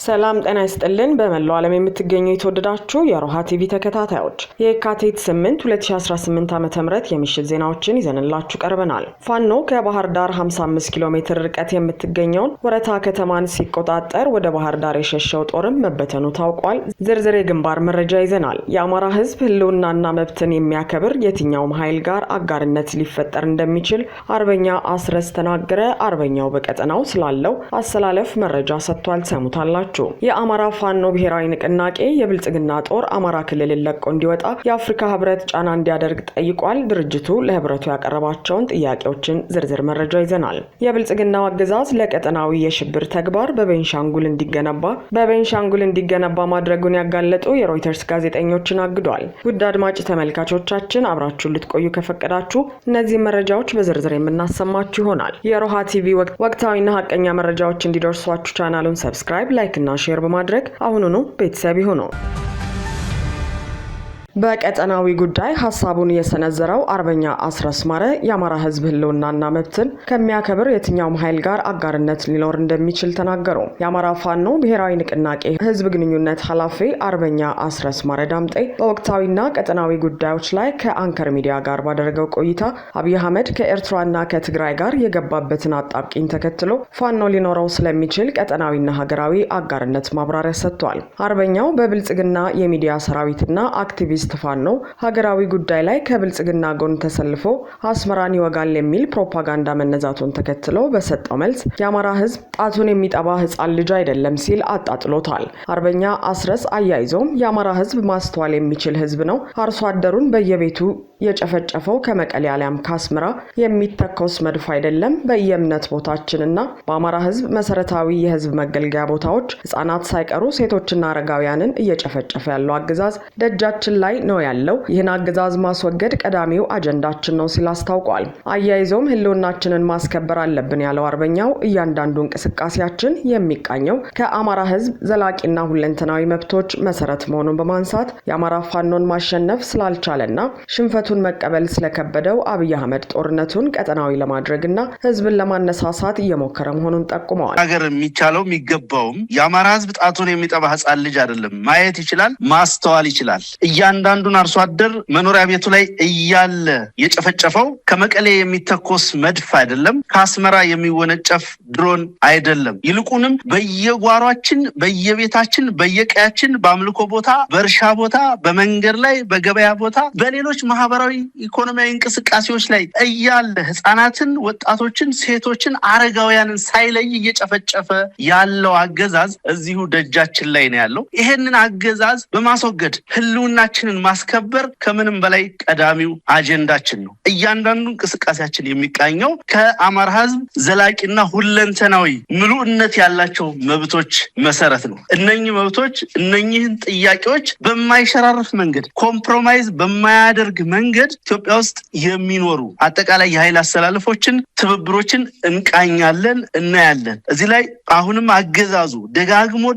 ሰላም ጤና ይስጥልን በመላው ዓለም የምትገኙ የተወደዳችሁ የሮሃ ቲቪ ተከታታዮች የካቲት 8 2018 ዓ.ም የምሽት ዜናዎችን ይዘንላችሁ ቀርበናል። ፋኖ ከባህር ዳር 55 ኪሎ ሜትር ርቀት የምትገኘውን ወረታ ከተማን ሲቆጣጠር ወደ ባህር ዳር የሸሸው ጦርም መበተኑ ታውቋል። ዝርዝር የግንባር መረጃ ይዘናል። የአማራ ህዝብ ህልውናና መብትን የሚያከብር የትኛውም ኃይል ጋር አጋርነት ሊፈጠር እንደሚችል አርበኛ አስረስ ተናገረ። አርበኛው በቀጠናው ስላለው አሰላለፍ መረጃ ሰጥቷል። ሰሙታላችሁ። የአማራ ፋኖ ብሔራዊ ንቅናቄ የብልጽግና ጦር አማራ ክልልን ለቆ እንዲወጣ የአፍሪካ ህብረት ጫና እንዲያደርግ ጠይቋል። ድርጅቱ ለህብረቱ ያቀረባቸውን ጥያቄዎችን ዝርዝር መረጃ ይዘናል። የብልጽግናው አገዛዝ ለቀጠናዊ የሽብር ተግባር በቤንሻንጉል እንዲገነባ ማድረጉን ያጋለጡ የሮይተርስ ጋዜጠኞችን አግዷል። ውድ አድማጭ ተመልካቾቻችን አብራችሁን ልትቆዩ ከፈቀዳችሁ እነዚህ መረጃዎች በዝርዝር የምናሰማችሁ ይሆናል። የሮሃ ቲቪ ወቅታዊና ሀቀኛ መረጃዎች እንዲደርሷችሁ ቻናሉን ሰብስክራይብ፣ ላይክ እና ሼር በማድረግ አሁኑኑ ቤተሰብ ይሁኑ። በቀጠናዊ ጉዳይ ሐሳቡን የሰነዘረው አርበኛ አስረስ ማረ የአማራ ህዝብ ህልውናና መብትን ከሚያከብር የትኛውም ኃይል ጋር አጋርነት ሊኖር እንደሚችል ተናገሩ። የአማራ ፋኖ ብሔራዊ ንቅናቄ ህዝብ ግንኙነት ኃላፊ አርበኛ አስረስ ማረ ዳምጤ በወቅታዊና ቀጠናዊ ጉዳዮች ላይ ከአንከር ሚዲያ ጋር ባደረገው ቆይታ አብይ አህመድ ከኤርትራና ከትግራይ ጋር የገባበትን አጣብቂኝ ተከትሎ ፋኖ ሊኖረው ስለሚችል ቀጠናዊና ሀገራዊ አጋርነት ማብራሪያ ሰጥቷል። አርበኛው በብልጽግና የሚዲያ ሰራዊትና አክቲቪስት ፋኖ ሀገራዊ ጉዳይ ላይ ከብልጽግና ጎን ተሰልፎ አስመራን ይወጋል የሚል ፕሮፓጋንዳ መነዛቱን ተከትሎ በሰጠው መልስ የአማራ ህዝብ ጣቱን የሚጠባ ህፃን ልጅ አይደለም ሲል አጣጥሎታል። አርበኛ አስረስ አያይዞም የአማራ ህዝብ ማስተዋል የሚችል ህዝብ ነው፣ አርሶ አደሩን በየቤቱ የጨፈጨፈው ከመቀሌ አሊያም ከአስመራ የሚተኮስ መድፍ አይደለም። በየእምነት ቦታችንና በአማራ ህዝብ መሰረታዊ የህዝብ መገልገያ ቦታዎች ህፃናት ሳይቀሩ ሴቶችና አረጋውያንን እየጨፈጨፈ ያለው አገዛዝ ደጃችን ላይ ነው ያለው። ይህን አገዛዝ ማስወገድ ቀዳሚው አጀንዳችን ነው ሲል አስታውቋል። አያይዞም ህልውናችንን ማስከበር አለብን ያለው አርበኛው እያንዳንዱ እንቅስቃሴያችን የሚቃኘው ከአማራ ህዝብ ዘላቂና ሁለንተናዊ መብቶች መሰረት መሆኑን በማንሳት የአማራ ፋኖን ማሸነፍ ስላልቻለና ሽንፈቱን መቀበል ስለከበደው አብይ አህመድ ጦርነቱን ቀጠናዊ ለማድረግና ህዝብን ለማነሳሳት እየሞከረ መሆኑን ጠቁመዋል። ሀገር የሚቻለው የሚገባውም የአማራ ህዝብ ጣቱን የሚጠባ ህፃን ልጅ አይደለም። ማየት ይችላል፣ ማስተዋል ይችላል። እያንዳንዱን አርሶ አደር መኖሪያ ቤቱ ላይ እያለ የጨፈጨፈው ከመቀሌ የሚተኮስ መድፍ አይደለም፣ ከአስመራ የሚወነጨፍ ድሮን አይደለም። ይልቁንም በየጓሯችን፣ በየቤታችን፣ በየቀያችን፣ በአምልኮ ቦታ፣ በእርሻ ቦታ፣ በመንገድ ላይ፣ በገበያ ቦታ፣ በሌሎች ማህበራዊ ኢኮኖሚያዊ እንቅስቃሴዎች ላይ እያለ ህፃናትን፣ ወጣቶችን፣ ሴቶችን፣ አረጋውያንን ሳይለይ እየጨፈጨፈ ያለው አገዛዝ እዚሁ ደጃችን ላይ ነው ያለው። ይሄንን አገዛዝ በማስወገድ ህልውናችንን ማስከበር ከምንም በላይ ቀዳሚው አጀንዳችን ነው። እያንዳንዱ እንቅስቃሴያችን የሚቃኘው ከአማራ ህዝብ ዘላቂና ሁለንተናዊ ምሉዕነት ያላቸው መብቶች መሰረት ነው። እነኚህ መብቶች፣ እነኚህን ጥያቄዎች በማይሸራረፍ መንገድ፣ ኮምፕሮማይዝ በማያደርግ መንገድ ኢትዮጵያ ውስጥ የሚኖሩ አጠቃላይ የኃይል አስተላለፎችን፣ ትብብሮችን እንቃኛለን፣ እናያለን። እዚህ ላይ አሁንም አገዛዙ ደጋግሞ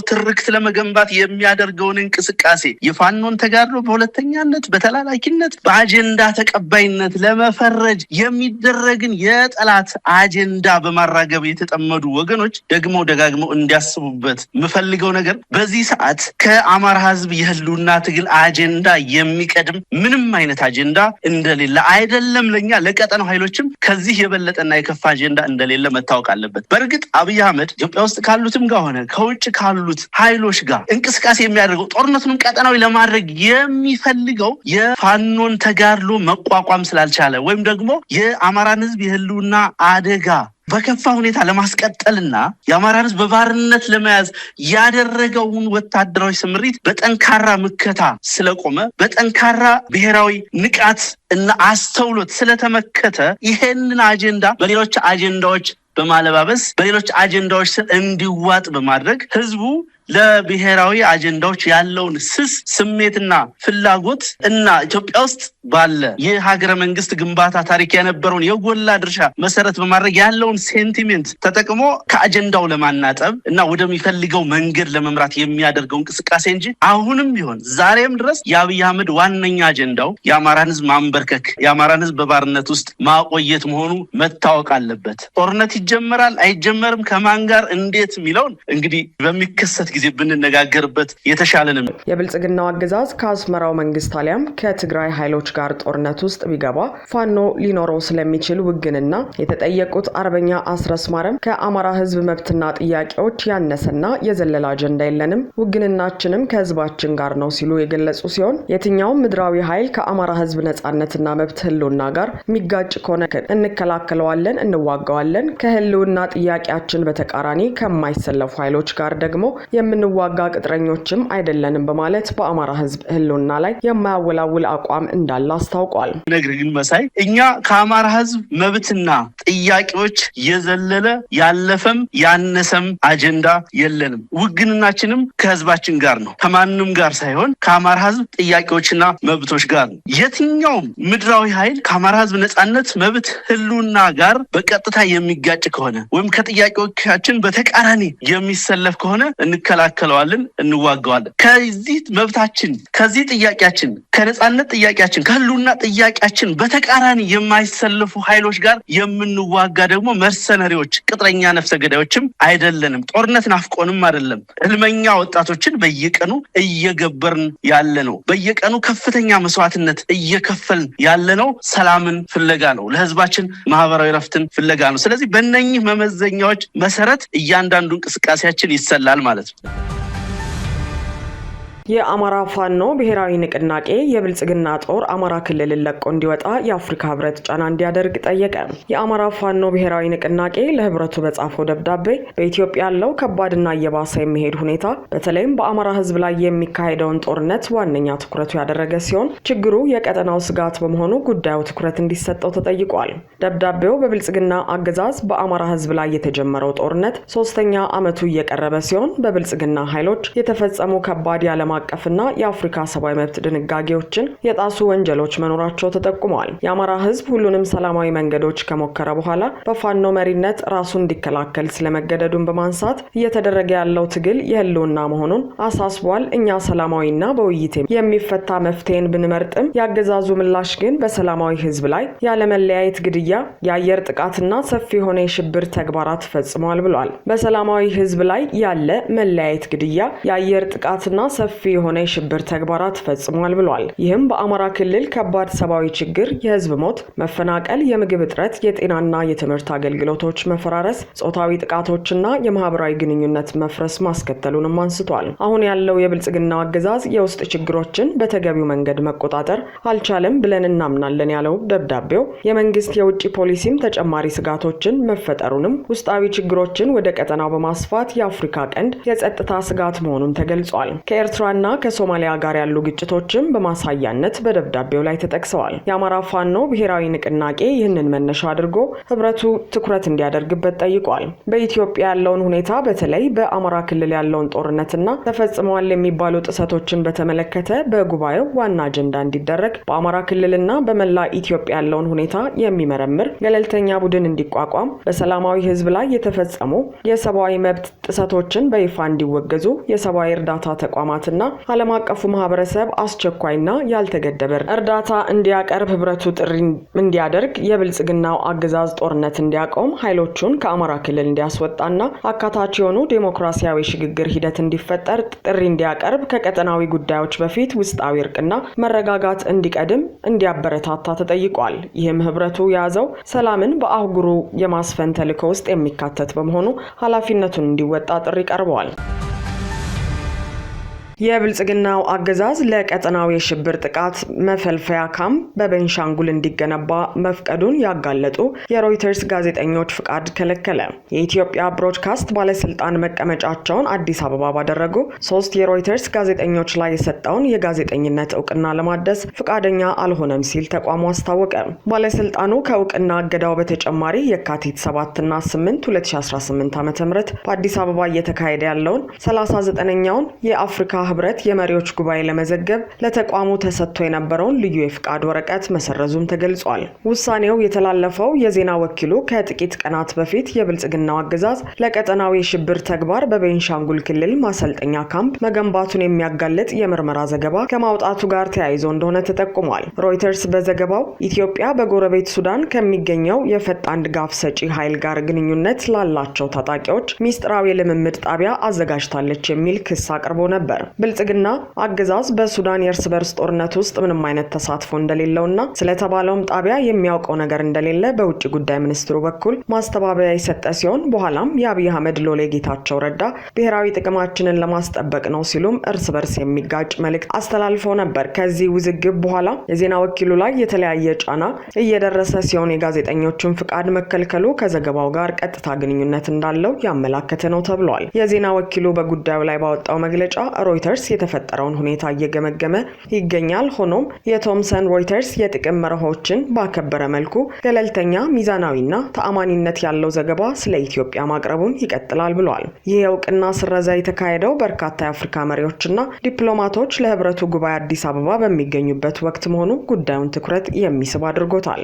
ትርክት ለመገንባት የሚያደርገውን እንቅስቃሴ የፋኖን ተጋድሎ በሁለተኛነት፣ በተላላኪነት፣ በአጀንዳ ተቀባይነት ለመፈረጅ የሚደረግን የጠላት አጀንዳ በማራገብ የተጠመዱ ወገኖች ደጋግመው እንዲያስቡበት የምፈልገው ነገር በዚህ ሰዓት ከአማራ ህዝብ የህልውና ትግል አጀንዳ የሚቀድም ምንም አይነት አጀንዳ እንደሌለ አይደለም። ለኛ ለቀጠናው ኃይሎችም ከዚህ የበለጠና የከፋ አጀንዳ እንደሌለ መታወቅ አለበት። በእርግጥ አብይ አህመድ ኢትዮጵያ ውስጥ ካሉትም ጋር ሆነ ከውጭ ካሉት ኃይሎች ጋር እንቅስቃሴ የሚያደርገው ጦርነቱን ቀጠናዊ ለማድረግ የሚፈልገው የፋኖን ተጋድሎ መቋቋም ስላልቻለ ወይም ደግሞ የአማራን ህዝብ የህልውና አደጋ በከፋ ሁኔታ ለማስቀጠልና የአማራን ህዝብ በባርነት ለመያዝ ያደረገውን ወታደራዊ ስምሪት በጠንካራ ምከታ ስለቆመ በጠንካራ ብሔራዊ ንቃት እና አስተውሎት ስለተመከተ ይሄንን አጀንዳ በሌሎች አጀንዳዎች በማለባበስ በሌሎች አጀንዳዎች ስር እንዲዋጥ በማድረግ ህዝቡ ለብሔራዊ አጀንዳዎች ያለውን ስስ ስሜትና ፍላጎት እና ኢትዮጵያ ውስጥ ባለ የሀገረ መንግስት ግንባታ ታሪክ የነበረውን የጎላ ድርሻ መሰረት በማድረግ ያለውን ሴንቲሜንት ተጠቅሞ ከአጀንዳው ለማናጠብ እና ወደሚፈልገው መንገድ ለመምራት የሚያደርገው እንቅስቃሴ እንጂ አሁንም ቢሆን ዛሬም ድረስ የአብይ አህመድ ዋነኛ አጀንዳው የአማራን ህዝብ ማንበርከክ፣ የአማራን ህዝብ በባርነት ውስጥ ማቆየት መሆኑ መታወቅ አለበት። ጦርነት ይጀመራል አይጀመርም፣ ከማን ጋር እንዴት የሚለውን እንግዲህ በሚከሰት ጊዜ ብንነጋገርበት የተሻለ ነው። የብልጽግናው አገዛዝ ከአስመራው መንግስት አሊያም ከትግራይ ኃይሎች ጋር ጦርነት ውስጥ ቢገባ ፋኖ ሊኖረው ስለሚችል ውግንና የተጠየቁት አርበኛ አስረስ ማረም ከአማራ ህዝብ መብትና ጥያቄዎች ያነሰና የዘለለ አጀንዳ የለንም፣ ውግንናችንም ከህዝባችን ጋር ነው ሲሉ የገለጹ ሲሆን የትኛውም ምድራዊ ኃይል ከአማራ ህዝብ ነጻነትና መብት ህልውና ጋር የሚጋጭ ከሆነ እንከላከለዋለን፣ እንዋጋዋለን። ከህልውና ጥያቄያችን በተቃራኒ ከማይሰለፉ ኃይሎች ጋር ደግሞ የምንዋጋ ቅጥረኞችም አይደለንም በማለት በአማራ ህዝብ ህልውና ላይ የማያወላውል አቋም እንዳለ አስታውቋል። ነገር ግን መሳይ እኛ ከአማራ ህዝብ መብትና ጥያቄዎች የዘለለ ያለፈም ያነሰም አጀንዳ የለንም። ውግንናችንም ከህዝባችን ጋር ነው፣ ከማንም ጋር ሳይሆን ከአማራ ህዝብ ጥያቄዎችና መብቶች ጋር ነው። የትኛውም ምድራዊ ኃይል ከአማራ ህዝብ ነጻነት መብት ህልውና ጋር በቀጥታ የሚጋጭ ከሆነ ወይም ከጥያቄዎቻችን በተቃራኒ የሚሰለፍ ከሆነ እንከላከለዋለን፣ እንዋጋዋለን። ከዚህ መብታችን፣ ከዚህ ጥያቄያችን፣ ከነጻነት ጥያቄያችን፣ ከህልውና ጥያቄያችን በተቃራኒ የማይሰለፉ ኃይሎች ጋር የምንዋጋ ደግሞ መርሰነሪዎች፣ ቅጥረኛ ነፍሰ ገዳዮችም አይደለንም። ጦርነት ናፍቆንም አይደለም። ህልመኛ ወጣቶችን በየቀኑ እየገበርን ያለ ነው። በየቀኑ ከፍተኛ መስዋዕትነት እየከፈልን ያለ ነው። ሰላምን ፍለጋ ነው። ለህዝባችን ማህበራዊ ረፍትን ፍለጋ ነው። ስለዚህ በእነኚህ መመዘኛዎች መሰረት እያንዳንዱ እንቅስቃሴያችን ይሰላል ማለት ነው። የአማራ ፋኖ ብሔራዊ ንቅናቄ የብልጽግና ጦር አማራ ክልልን ለቆ እንዲወጣ የአፍሪካ ህብረት ጫና እንዲያደርግ ጠየቀ። የአማራ ፋኖ ብሔራዊ ንቅናቄ ለህብረቱ በጻፈው ደብዳቤ በኢትዮጵያ ያለው ከባድና እየባሰ የሚሄድ ሁኔታ በተለይም በአማራ ህዝብ ላይ የሚካሄደውን ጦርነት ዋነኛ ትኩረቱ ያደረገ ሲሆን ችግሩ የቀጠናው ስጋት በመሆኑ ጉዳዩ ትኩረት እንዲሰጠው ተጠይቋል። ደብዳቤው በብልጽግና አገዛዝ በአማራ ህዝብ ላይ የተጀመረው ጦርነት 3ኛ ዓመቱ እየቀረበ ሲሆን በብልጽግና ኃይሎች የተፈጸሙ ከባድ ያለ አቀፍና የአፍሪካ ሰብአዊ መብት ድንጋጌዎችን የጣሱ ወንጀሎች መኖራቸው ተጠቁመዋል። የአማራ ህዝብ ሁሉንም ሰላማዊ መንገዶች ከሞከረ በኋላ በፋኖ መሪነት ራሱን እንዲከላከል ስለመገደዱን በማንሳት እየተደረገ ያለው ትግል የህልውና መሆኑን አሳስቧል። እኛ ሰላማዊና በውይይት የሚፈታ መፍትሄን ብንመርጥም ያገዛዙ ምላሽ ግን በሰላማዊ ህዝብ ላይ ያለመለያየት ግድያ፣ የአየር ጥቃትና ሰፊ የሆነ የሽብር ተግባራት ፈጽሟል ብሏል። በሰላማዊ ህዝብ ላይ ያለ መለያየት ግድያ፣ የአየር ጥቃትና ሰፊ የሆነ የሽብር ተግባራት ፈጽሟል ብሏል። ይህም በአማራ ክልል ከባድ ሰብአዊ ችግር፣ የህዝብ ሞት፣ መፈናቀል፣ የምግብ እጥረት፣ የጤናና የትምህርት አገልግሎቶች መፈራረስ፣ ጾታዊ ጥቃቶችና የማህበራዊ ግንኙነት መፍረስ ማስከተሉንም አንስቷል። አሁን ያለው የብልጽግና አገዛዝ የውስጥ ችግሮችን በተገቢው መንገድ መቆጣጠር አልቻለም ብለን እናምናለን ያለው ደብዳቤው የመንግስት የውጭ ፖሊሲም ተጨማሪ ስጋቶችን መፈጠሩንም ውስጣዊ ችግሮችን ወደ ቀጠናው በማስፋት የአፍሪካ ቀንድ የጸጥታ ስጋት መሆኑን ተገልጿል። ከኤርትራና ከሶማሊያ ጋር ያሉ ግጭቶችም በማሳያነት በደብዳቤው ላይ ተጠቅሰዋል። የአማራ ፋኖ ብሔራዊ ንቅናቄ ይህንን መነሻ አድርጎ ህብረቱ ትኩረት እንዲያደርግበት ጠይቋል። በኢትዮጵያ ያለውን ሁኔታ በተለይ በአማራ ክልል ያለውን ጦርነትና ተፈጽመዋል የሚባሉ ጥሰቶችን በተመለከተ በጉባኤው ዋና አጀንዳ እንዲደረግ በአማራ ክልልና በመላ ኢትዮጵያ ያለውን ሁኔታ የሚመረምር ገለልተኛ ቡድን እንዲቋቋም፣ በሰላማዊ ህዝብ ላይ የተፈጸሙ የሰብአዊ መብት ጥሰቶችን በይፋ እንዲወገዙ፣ የሰብአዊ እርዳታ ተቋማትና ዓለም አቀፉ ማህበረሰብ አስቸኳይና ያልተገደበ እርዳታ እንዲያቀርብ ህብረቱ ጥሪ እንዲያደርግ፣ የብልጽግናው አገዛዝ ጦርነት እንዲያቆም፣ ኃይሎቹን ከአማራ ክልል እንዲያስወጣና አካታች የሆኑ ዴሞክራሲያዊ ሽግግር ሂደት እንዲፈጠር ጥሪ እንዲያቀርብ፣ ከቀጠናዊ ጉዳዮች በፊት ውስጣዊ እርቅና መረጋጋት እንዲቀድም እንዲያበረታታ ተጠይቋል። ይህም ህብረቱ የያዘው ሰላምን በአህጉሩ የማስፈን ተልዕኮ ውስጥ የሚካተት በመሆኑ ኃላፊነቱን እንዲወጣ ጥሪ ቀርበዋል። የብልጽግናው አገዛዝ ለቀጠናው የሽብር ጥቃት መፈልፈያ ካምፕ በቤንሻንጉል እንዲገነባ መፍቀዱን ያጋለጡ የሮይተርስ ጋዜጠኞች ፍቃድ ከለከለ። የኢትዮጵያ ብሮድካስት ባለስልጣን መቀመጫቸውን አዲስ አበባ ባደረጉ 3 የሮይተርስ ጋዜጠኞች ላይ የሰጠውን የጋዜጠኝነት እውቅና ለማደስ ፍቃደኛ አልሆነም ሲል ተቋሙ አስታወቀ። ባለስልጣኑ ከእውቅና እገዳው በተጨማሪ የካቲት 7 እና 8 2018 ዓ.ም በአዲስ አበባ እየተካሄደ ያለውን 39ኛውን የአፍሪካ ህብረት የመሪዎች ጉባኤ ለመዘገብ ለተቋሙ ተሰጥቶ የነበረውን ልዩ የፍቃድ ወረቀት መሰረዙም ተገልጿል። ውሳኔው የተላለፈው የዜና ወኪሉ ከጥቂት ቀናት በፊት የብልጽግናው አገዛዝ ለቀጠናው የሽብር ተግባር በቤንሻንጉል ክልል ማሰልጠኛ ካምፕ መገንባቱን የሚያጋልጥ የምርመራ ዘገባ ከማውጣቱ ጋር ተያይዞ እንደሆነ ተጠቁሟል። ሮይተርስ በዘገባው ኢትዮጵያ በጎረቤት ሱዳን ከሚገኘው የፈጣን ድጋፍ ሰጪ ኃይል ጋር ግንኙነት ላላቸው ታጣቂዎች ሚስጥራዊ ልምምድ ጣቢያ አዘጋጅታለች የሚል ክስ አቅርቦ ነበር። ብልጽግና አገዛዝ በሱዳን የእርስ በርስ ጦርነት ውስጥ ምንም አይነት ተሳትፎ እንደሌለውና ስለተባለውም ጣቢያ የሚያውቀው ነገር እንደሌለ በውጭ ጉዳይ ሚኒስትሩ በኩል ማስተባበያ የሰጠ ሲሆን በኋላም የአብይ አህመድ ሎሌ ጌታቸው ረዳ ብሔራዊ ጥቅማችንን ለማስጠበቅ ነው ሲሉም እርስ በርስ የሚጋጭ መልእክት አስተላልፈው ነበር። ከዚህ ውዝግብ በኋላ የዜና ወኪሉ ላይ የተለያየ ጫና እየደረሰ ሲሆን የጋዜጠኞቹን ፍቃድ መከልከሉ ከዘገባው ጋር ቀጥታ ግንኙነት እንዳለው ያመላከተ ነው ተብሏል። የዜና ወኪሉ በጉዳዩ ላይ ባወጣው መግለጫ ሮይተርስ የተፈጠረውን ሁኔታ እየገመገመ ይገኛል። ሆኖም የቶምሰን ሮይተርስ የጥቅም መርሆችን ባከበረ መልኩ ገለልተኛ፣ ሚዛናዊና ተአማኒነት ያለው ዘገባ ስለ ኢትዮጵያ ማቅረቡን ይቀጥላል ብሏል። ይህ የእውቅና ስረዛ የተካሄደው በርካታ የአፍሪካ መሪዎችና ዲፕሎማቶች ለህብረቱ ጉባኤ አዲስ አበባ በሚገኙበት ወቅት መሆኑ ጉዳዩን ትኩረት የሚስብ አድርጎታል።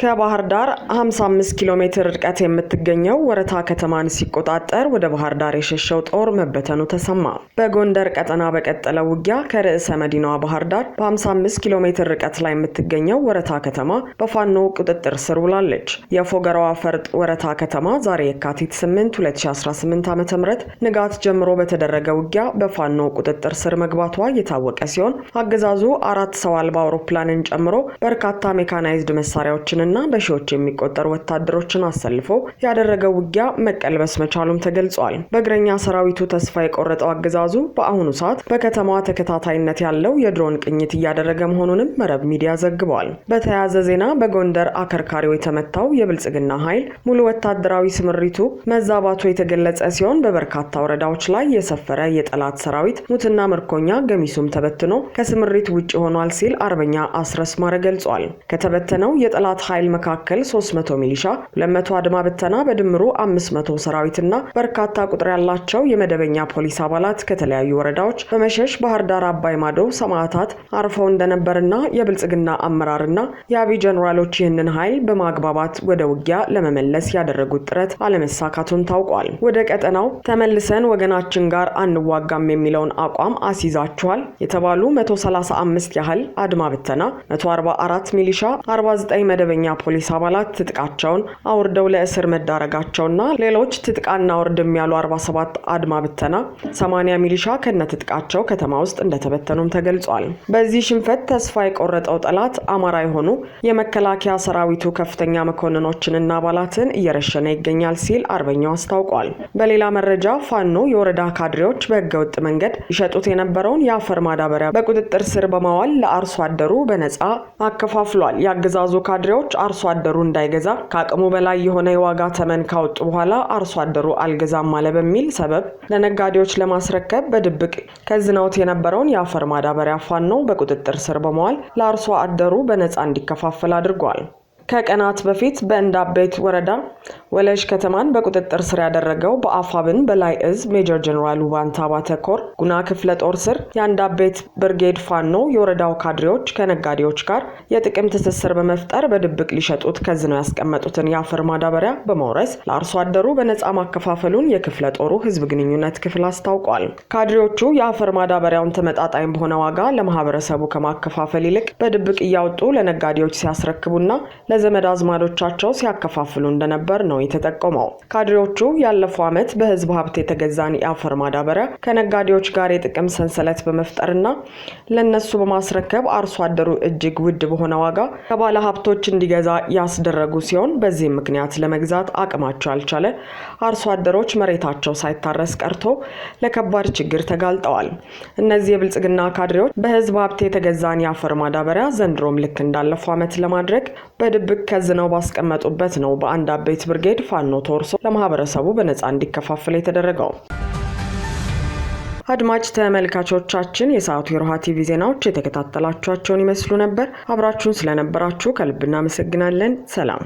ከባህር ዳር 55 ኪሎ ሜትር ርቀት የምትገኘው ወረታ ከተማን ሲቆጣጠር ወደ ባህር ዳር የሸሸው ጦር መበተኑ ተሰማ። በጎንደር ቀጠና በቀጠለው ውጊያ ከርዕሰ መዲናዋ ባህር ዳር በ55 ኪሎ ሜትር ርቀት ላይ የምትገኘው ወረታ ከተማ በፋኖ ቁጥጥር ስር ውላለች። የፎገራዋ ፈርጥ ወረታ ከተማ ዛሬ የካቲት 8 2018 ዓ.ም ንጋት ጀምሮ በተደረገ ውጊያ በፋኖ ቁጥጥር ስር መግባቷ የታወቀ ሲሆን አገዛዙ 4 ሰው አልባ አውሮፕላንን ጨምሮ በርካታ ሜካናይዝድ መሳሪያዎችን እና በሺዎች የሚቆጠሩ ወታደሮችን አሰልፎ ያደረገው ውጊያ መቀልበስ መቻሉም ተገልጿል። በእግረኛ ሰራዊቱ ተስፋ የቆረጠው አገዛዙ በአሁኑ ሰዓት በከተማዋ ተከታታይነት ያለው የድሮን ቅኝት እያደረገ መሆኑንም መረብ ሚዲያ ዘግቧል። በተያያዘ ዜና በጎንደር አከርካሪው የተመታው የብልጽግና ኃይል ሙሉ ወታደራዊ ስምሪቱ መዛባቱ የተገለጸ ሲሆን በበርካታ ወረዳዎች ላይ የሰፈረ የጠላት ሰራዊት ሙትና ምርኮኛ ገሚሱም ተበትኖ ከስምሪት ውጭ ሆኗል ሲል አርበኛ አስረስ ማረ ገልጿል። ከተበተነው የጠላት ኃይል መካከል 300 ሚሊሻ፣ 200 አድማ ብተና በድምሩ 500 ሰራዊትና በርካታ ቁጥር ያላቸው የመደበኛ ፖሊስ አባላት ከተለያዩ ወረዳዎች በመሸሽ ባህር ዳር አባይ ማዶ ሰማዕታት አርፈው እንደነበርና የብልጽግና አመራርና የአብይ ጀነራሎች ይህንን ኃይል በማግባባት ወደ ውጊያ ለመመለስ ያደረጉት ጥረት አለመሳካቱን ታውቋል። ወደ ቀጠናው ተመልሰን ወገናችን ጋር አንዋጋም የሚለውን አቋም አስይዛቸዋል የተባሉ 135 ያህል አድማ ብተና፣ 144 ሚሊሻ፣ 49 መደበኛ ፖሊስ አባላት ትጥቃቸውን አውርደው ለእስር መዳረጋቸውና ሌሎች ትጥቃና ወርድም ያሉ 47 አድማ ብተና፣ 80 ሚሊሻ ከነትጥቃቸው ከተማ ውስጥ እንደተበተኑም ተገልጿል። በዚህ ሽንፈት ተስፋ የቆረጠው ጠላት አማራ የሆኑ የመከላከያ ሰራዊቱ ከፍተኛ መኮንኖችንና አባላትን እየረሸነ ይገኛል ሲል አርበኛው አስታውቋል። በሌላ መረጃ ፋኖ የወረዳ ካድሬዎች በህገወጥ መንገድ ይሸጡት የነበረውን የአፈር ማዳበሪያ በቁጥጥር ስር በማዋል ለአርሶ አደሩ በነጻ አከፋፍሏል። ያገዛዙ ካድሬዎች አርሶ አደሩ እንዳይገዛ ከአቅሙ በላይ የሆነ የዋጋ ተመን ካወጡ በኋላ አርሶ አደሩ አልገዛም አለ በሚል ሰበብ ለነጋዴዎች ለማስረከብ በድብቅ ከዝነውት የነበረውን የአፈር ማዳበሪያ ፋኖ በቁጥጥር ስር በመዋል ለአርሶ አደሩ በነጻ እንዲከፋፈል አድርጓል። ከቀናት በፊት በእንዳቤት ወረዳ ወለሽ ከተማን በቁጥጥር ስር ያደረገው በአፋብን በላይ እዝ ሜጀር ጀነራል ውባንታ ባተኮር ጉና ክፍለ ጦር ስር የአንዳቤት ብርጌድ ፋኖ የወረዳው ካድሬዎች ከነጋዴዎች ጋር የጥቅም ትስስር በመፍጠር በድብቅ ሊሸጡት ከዝነው ያስቀመጡትን የአፈር ማዳበሪያ በመውረስ ለአርሶ አደሩ በነጻ ማከፋፈሉን የክፍለ ጦሩ ህዝብ ግንኙነት ክፍል አስታውቋል። ካድሬዎቹ የአፈር ማዳበሪያውን ተመጣጣኝ በሆነ ዋጋ ለማህበረሰቡ ከማከፋፈል ይልቅ በድብቅ እያወጡ ለነጋዴዎች ሲያስረክቡና ለዘመድ አዝማዶቻቸው ሲያከፋፍሉ እንደነበር ነው የተጠቆመው። ካድሬዎቹ ያለፈው ዓመት በህዝብ ሀብት የተገዛን የአፈር ማዳበሪያ ከነጋዴዎች ጋር የጥቅም ሰንሰለት በመፍጠርና ለነሱ በማስረከብ አርሶ አደሩ እጅግ ውድ በሆነ ዋጋ ከባለ ሀብቶች እንዲገዛ ያስደረጉ ሲሆን በዚህ ምክንያት ለመግዛት አቅማቸው ያልቻለ አርሶ አደሮች መሬታቸው ሳይታረስ ቀርቶ ለከባድ ችግር ተጋልጠዋል። እነዚህ የብልጽግና ካድሬዎች በህዝብ ሀብት የተገዛን የአፈር ማዳበሪያ ዘንድሮም ልክ እንዳለፈው ዓመት ለማድረግ በድብቅ ከዝነው ባስቀመጡበት ነው በአንድ አቤት ብርጌድ ፋኖ ተወርሶ ለማህበረሰቡ በነፃ እንዲከፋፈል የተደረገው። አድማጭ ተመልካቾቻችን የሰዓቱ የሮሃ ቲቪ ዜናዎች የተከታተላችኋቸውን ይመስሉ ነበር። አብራችሁን ስለነበራችሁ ከልብ እናመሰግናለን። ሰላም።